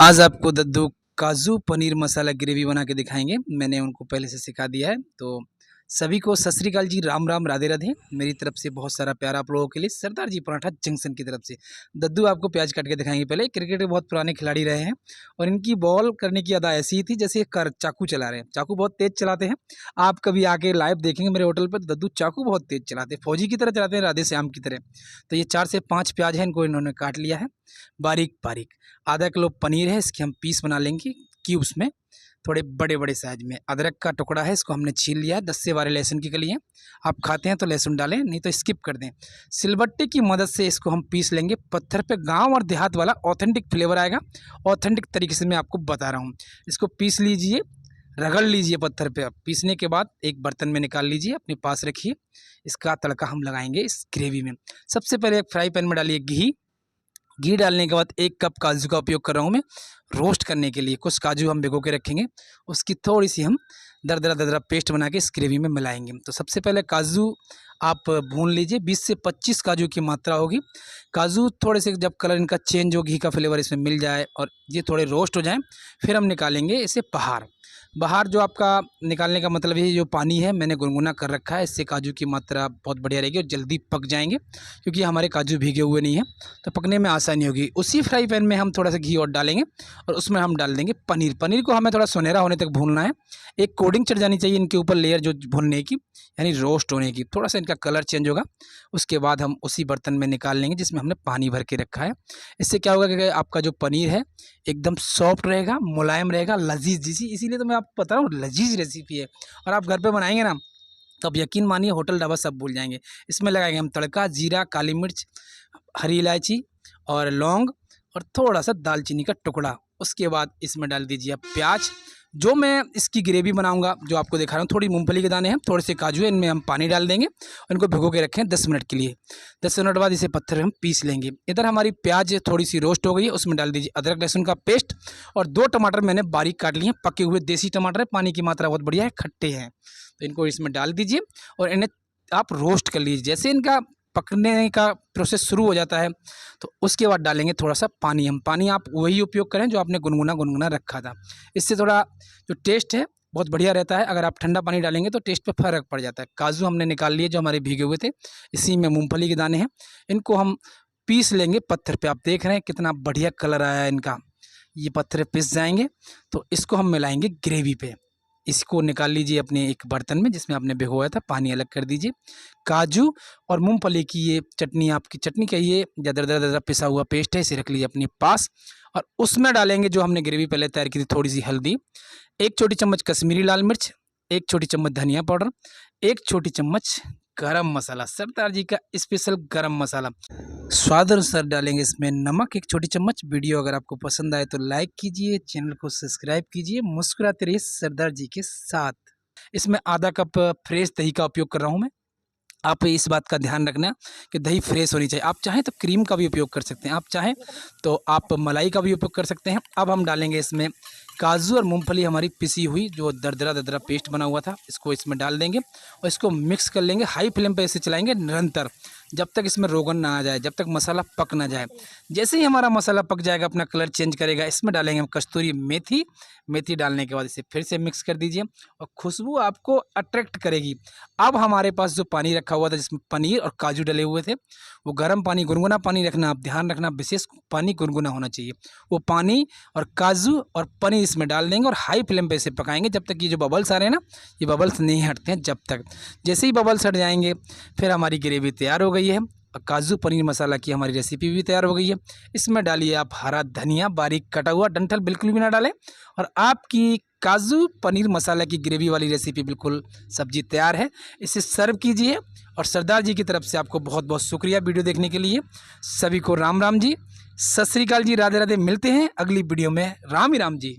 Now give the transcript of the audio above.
आज आपको दद्दू काजू पनीर मसाला ग्रेवी बना के दिखाएंगे। मैंने उनको पहले से सिखा दिया है। तो सभी को सत श्री अकाल जी, राम राम, राधे राधे। मेरी तरफ से बहुत सारा प्यार आप लोगों के लिए सरदार जी पराठा जंक्शन की तरफ से। दद्दू आपको प्याज काट के दिखाएंगे। पहले क्रिकेट के बहुत पुराने खिलाड़ी रहे हैं और इनकी बॉल करने की अदा ऐसी ही थी जैसे कर चाकू चला रहे हैं। चाकू बहुत तेज चलाते हैं। आप कभी आके लाइव देखेंगे मेरे होटल पर, दद्दू चाकू बहुत तेज चलाते हैं, फौजी की तरह चलाते हैं, राधे श्याम की तरह। तो ये 4 से 5 प्याज है, इनको इन्होंने काट लिया है बारीक बारीक। आधा किलो पनीर है, इसके हम पीस बना लेंगे क्यूब्स में, थोड़े बड़े बड़े साइज में। अदरक का टुकड़ा है, इसको हमने छील लिया है। 10 से 12 लहसुन की कली है। आप खाते हैं तो लहसुन डालें, नहीं तो स्किप कर दें। सिलबट्टे की मदद से इसको हम पीस लेंगे पत्थर पे। गांव और देहात वाला ऑथेंटिक फ्लेवर आएगा। ऑथेंटिक तरीके से मैं आपको बता रहा हूँ। इसको पीस लीजिए, रगड़ लीजिए पत्थर पे। पीसने के बाद एक बर्तन में निकाल लीजिए, अपने पास रखिए। इसका तड़का हम लगाएंगे इस ग्रेवी में। सबसे पहले एक फ्राई पैन में डालिए घी। घी डालने के बाद 1 कप काजू का उपयोग कर रहा हूँ मैं रोस्ट करने के लिए। कुछ काजू हम भिगो के रखेंगे, उसकी थोड़ी सी हम दरदरा दरदरा पेस्ट बना के इस ग्रेवी में मिलाएंगे। तो सबसे पहले काजू आप भून लीजिए। 20 से 25 काजू की मात्रा होगी। काजू थोड़े से जब कलर इनका चेंज हो, घी का फ्लेवर इसमें मिल जाए और ये थोड़े रोस्ट हो जाएं, फिर हम निकालेंगे इसे बाहर। बाहर जो आपका निकालने का मतलब है, जो पानी है मैंने गुनगुना कर रखा है। इससे काजू की मात्रा बहुत बढ़िया रहेगी और जल्दी पक जाएंगे, क्योंकि हमारे काजू भीगे हुए नहीं हैं, तो पकने में आसानी होगी। उसी फ्राई पैन में हम थोड़ा सा घी और डालेंगे और उसमें हम डाल देंगे पनीर। पनीर को हमें थोड़ा सुनहरा होने तक भूनना है। एक कोटिंग चढ़ जानी चाहिए इनके ऊपर, लेयर जो भुनने की, यानी रोस्ट होने की। थोड़ा सा इनका कलर चेंज होगा, उसके बाद हम उसी बर्तन में निकाल लेंगे जिसमें हमने पानी भर के रखा है। इससे क्या होगा कि आपका जो पनीर है एकदम सॉफ्ट रहेगा, मुलायम रहेगा, लजीज। इसीलिए तो मैं आपको बता रहा हूँ, लजीज रेसिपी है। और आप घर पे बनाएंगे ना तो आप यकीन मानिए होटल ढाबा सब भूल जाएंगे। इसमें लगाएंगे हम तड़का, जीरा, काली मिर्च, हरी इलायची और लौंग और थोड़ा सा दालचीनी का टुकड़ा। उसके बाद इसमें डाल दीजिए आप प्याज। जो मैं इसकी ग्रेवी बनाऊंगा, जो आपको दिखा रहा हूँ, थोड़ी मूंगफली के दाने हैं, थोड़े से काजू है, इनमें हम पानी डाल देंगे और इनको भिगो के रखें 10 मिनट के लिए। 10 मिनट बाद इसे पत्थर हम पीस लेंगे। इधर हमारी प्याज थोड़ी सी रोस्ट हो गई है, उसमें डाल दीजिए अदरक लहसुन का पेस्ट और 2 टमाटर मैंने बारीक काट लिए हैं, पके हुए देसी टमाटर है। पानी की मात्रा बहुत बढ़िया है, खट्टे हैं, तो इनको इसमें डाल दीजिए और इन्हें आप रोस्ट कर लीजिए। जैसे इनका पकने का प्रोसेस शुरू हो जाता है तो उसके बाद डालेंगे थोड़ा सा पानी। हम पानी आप वही उपयोग करें जो आपने गुनगुना रखा था। इससे थोड़ा जो टेस्ट है बहुत बढ़िया रहता है। अगर आप ठंडा पानी डालेंगे तो टेस्ट पे फ़र्क पड़ जाता है। काजू हमने निकाल लिए जो हमारे भीगे हुए थे। इसी में मूंगफली के दाने हैं, इनको हम पीस लेंगे पत्थर पे। आप देख रहे हैं कितना बढ़िया कलर आया है इनका। ये पत्थर पिस जाएंगे तो इसको हम मिलाएंगे ग्रेवी पे। इसको निकाल लीजिए अपने एक बर्तन में जिसमें आपने भिगोया था, पानी अलग कर दीजिए। काजू और मूंगफली की ये चटनी, आपकी चटनी कहिए या दरदरा दरदरा पिसा हुआ पेस्ट है, इसे रख लीजिए अपने पास। और उसमें डालेंगे जो हमने ग्रेवी पहले तैयार की थी, थोड़ी सी हल्दी, 1 छोटी चम्मच कश्मीरी लाल मिर्च, 1 छोटी चम्मच धनिया पाउडर, 1 छोटी चम्मच गरम मसाला, सरदार जी का स्पेशल गरम मसाला। स्वाद अनुसार डालेंगे इसमें नमक, 1 छोटी चम्मच। वीडियो अगर आपको पसंद आए तो लाइक कीजिए, चैनल को सब्सक्राइब कीजिए। मुस्कुराते रहिए सरदार जी के साथ। इसमें आधा कप फ्रेश दही का उपयोग कर रहा हूँ मैं। आप इस बात का ध्यान रखना कि दही फ्रेश होनी चाहिए। आप चाहें तो क्रीम का भी उपयोग कर सकते हैं, आप चाहें तो आप मलाई का भी उपयोग कर सकते हैं। अब हम डालेंगे इसमें काजू और मूंगफली, हमारी पिसी हुई जो दरदरा दरदरा पेस्ट बना हुआ था, इसको इसमें डाल देंगे और इसको मिक्स कर लेंगे। हाई फ्लेम पे इसे चलाएंगे निरंतर, जब तक इसमें रोगन ना आ जाए, जब तक मसाला पक ना जाए। जैसे ही हमारा मसाला पक जाएगा, अपना कलर चेंज करेगा, इसमें डालेंगे हम कस्तूरी मेथी। मेथी डालने के बाद इसे फिर से मिक्स कर दीजिए और खुशबू आपको अट्रैक्ट करेगी। अब हमारे पास जो पानी रखा हुआ था जिसमें पनीर और काजू डले हुए थे, वो गर्म पानी, गुनगुना पानी रखना। आप ध्यान रखना, विशेष पानी गुनगुना होना चाहिए। वो पानी और काजू और पनीर इसमें डाल देंगे और हाई फ्लेम पे इसे पकाएंगे जब तक ये जो बबल्स आ रहे हैं ना, ये बबल्स नहीं हटते हैं जब तक। जैसे ही बबल्स हट जाएंगे फिर हमारी ग्रेवी तैयार हो गई है। काजू पनीर मसाला की हमारी रेसिपी भी तैयार हो गई है। इसमें डालिए आप हरा धनिया, बारीक कटा हुआ, डंठल बिल्कुल भी ना डालें, और आपकी काजू पनीर मसाला की ग्रेवी वाली रेसिपी बिल्कुल सब्जी तैयार है। इसे सर्व कीजिए और सरदार जी की तरफ से आपको बहुत बहुत शुक्रिया वीडियो देखने के लिए। सभी को राम राम जी, सत श्री अकाल जी, राधे राधे। मिलते हैं अगली वीडियो में। राम ही राम जी।